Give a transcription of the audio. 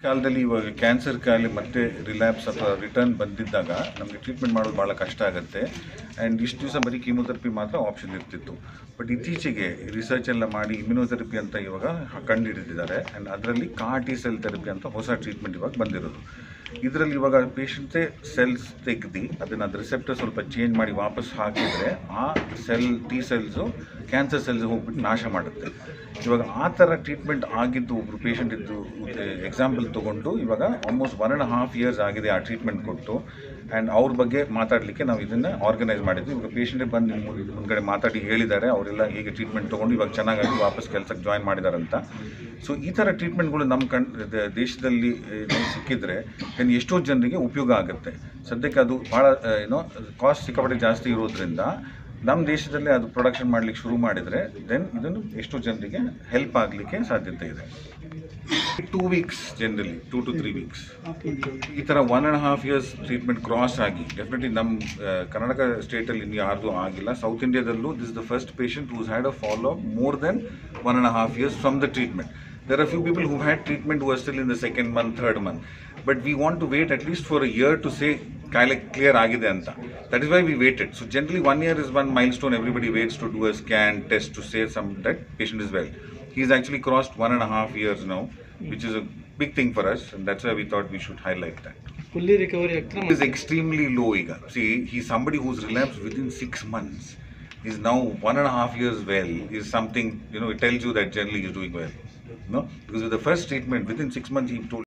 ಕಾಲದಲ್ಲಿ ಇವಾಗ ಕ್ಯಾನ್ಸರ್ ಕಾಯಿಲೆ ಮತ್ತೆ ರಿಲ್ಯಾಪ್ಸ್ ಅಥವಾ ರಿಟರ್ನ್ ಬಂದಿದ್ದಾಗ ನಮಗೆ ಟ್ರೀಟ್ಮೆಂಟ್ ಮಾಡೋದು ಭಾಳ ಕಷ್ಟ ಆಗುತ್ತೆ. ಆ್ಯಂಡ್ ಇಷ್ಟು ದಿವಸ ಬರೀ ಕೀಮೋಥೆರಪಿ ಮಾತ್ರ ಆಪ್ಷನ್ ಇರ್ತಿತ್ತು. ಬಟ್ ಇತ್ತೀಚೆಗೆ ರಿಸರ್ಚ್ ಎಲ್ಲ ಮಾಡಿ ಇಮ್ಯುನೋಥೆರಪಿ ಅಂತ ಇವಾಗ ಕಂಡುಹಿಡಿದಿದ್ದಾರೆ. ಆ್ಯಂಡ್ ಅದರಲ್ಲಿ CAR-T ಸೆಲ್ ಥೆರಪಿ ಅಂತ ಹೊಸ ಟ್ರೀಟ್ಮೆಂಟ್ ಇವಾಗ ಬಂದಿರೋದು. ಇದರಲ್ಲಿ ಇವಾಗ ಪೇಷಂಟೇ ಸೆಲ್ಸ್ ತೆಗೆದು ಅದನ್ನು ರಿಸೆಪ್ಟರ್ ಸ್ವಲ್ಪ ಚೇಂಜ್ ಮಾಡಿ ವಾಪಸ್ ಹಾಕಿದರೆ ಆ ಟಿ ಸೆಲ್ಸು ಕ್ಯಾನ್ಸರ್ ಸೆಲ್ಸ್ ಹೋಗ್ಬಿಟ್ಟು ನಾಶ ಮಾಡುತ್ತೆ. ಇವಾಗ ಆ ಥರ ಟ್ರೀಟ್ಮೆಂಟ್ ಆಗಿದ್ದು ಒಬ್ಬರು ಪೇಷಂಟ್ ಇದ್ದು ಎಕ್ಸಾಂಪಲ್ ತೊಗೊಂಡು ಇವಾಗ ಆಲ್ಮೋಸ್ಟ್ 1.5 years ಆಗಿದೆ ಆ ಟ್ರೀಟ್ಮೆಂಟ್ ಕೊಟ್ಟು. ಆ್ಯಂಡ್ ಅವ್ರ ಬಗ್ಗೆ ಮಾತಾಡಲಿಕ್ಕೆ ನಾವು ಇದನ್ನು ಆರ್ಗನೈಸ್ ಮಾಡಿದ್ವಿ. ಇವಾಗ ಪೇಷಂಟೇ ಬಂದು ಮುಂದ್ಗಡೆ ಮಾತಾಡಿ ಹೇಳಿದ್ದಾರೆ ಅವರೆಲ್ಲ ಹೇಗೆ ಟ್ರೀಟ್ಮೆಂಟ್ ತೊಗೊಂಡು ಇವಾಗ ಚೆನ್ನಾಗಿ ವಾಪಸ್ ಕೆಲಸಕ್ಕೆ ಜಾಯ್ನ್ ಮಾಡಿದಾರಂತ. ಸೊ ಈ ಥರ ಟ್ರೀಟ್ಮೆಂಟ್ಗಳು ನಮ್ಮ ದೇಶದಲ್ಲಿ ಸಿಕ್ಕಿದ್ರೆ ಎಷ್ಟೋ ಜನರಿಗೆ ಉಪಯೋಗ ಆಗುತ್ತೆ. ಸದ್ಯಕ್ಕೆ ಅದು ಭಾಳ ಕಾಸ್ಟ್ ಸಿಕ್ಕಾಪಟ್ಟೆ ಜಾಸ್ತಿ ಇರೋದ್ರಿಂದ ನಮ್ಮ ದೇಶದಲ್ಲೇ ಅದು ಪ್ರೊಡಕ್ಷನ್ ಮಾಡಲಿಕ್ಕೆ ಶುರು ಮಾಡಿದರೆ ದೆನ್ ಇದನ್ನು ಎಷ್ಟೋ ಜನರಿಗೆ ಹೆಲ್ಪ್ ಆಗಲಿಕ್ಕೆ ಸಾಧ್ಯತೆ ಇದೆ. 2 weeks ಜನರಲಿ 2 to 3 weeks ಈ ಥರ 1.5 years ಟ್ರೀಟ್ಮೆಂಟ್ ಕ್ರಾಸ್ ಆಗಿ ಡೆಫಿನೆಟ್ಲಿ ನಮ್ಮ ಕರ್ನಾಟಕ ಸ್ಟೇಟಲ್ಲಿ ಇನ್ನು ಯಾರ್ದು ಆಗಿಲ್ಲ. ಸೌತ್ ಇಂಡಿಯಾದಲ್ಲೂ this the first patient whose had a follow up more than 1.5 years from the treatment. There are few people who had treatment who are still in the 2nd month, 3rd month. But we want to wait at least for a year to say clear agide anta. That is why we waited. So generally 1 year is one milestone everybody waits to do a scan test to say that patient is well. He's actually crossed 1.5 years now, which is a big thing for us, and that's why we thought we should highlight that. Fully recovery is extremely low ಈಗ. See, he's somebody who's relapsed within 6 months. He's now 1.5 years well. Is something, it tells you that generally he's doing well. No, because with the first treatment within 6 months he told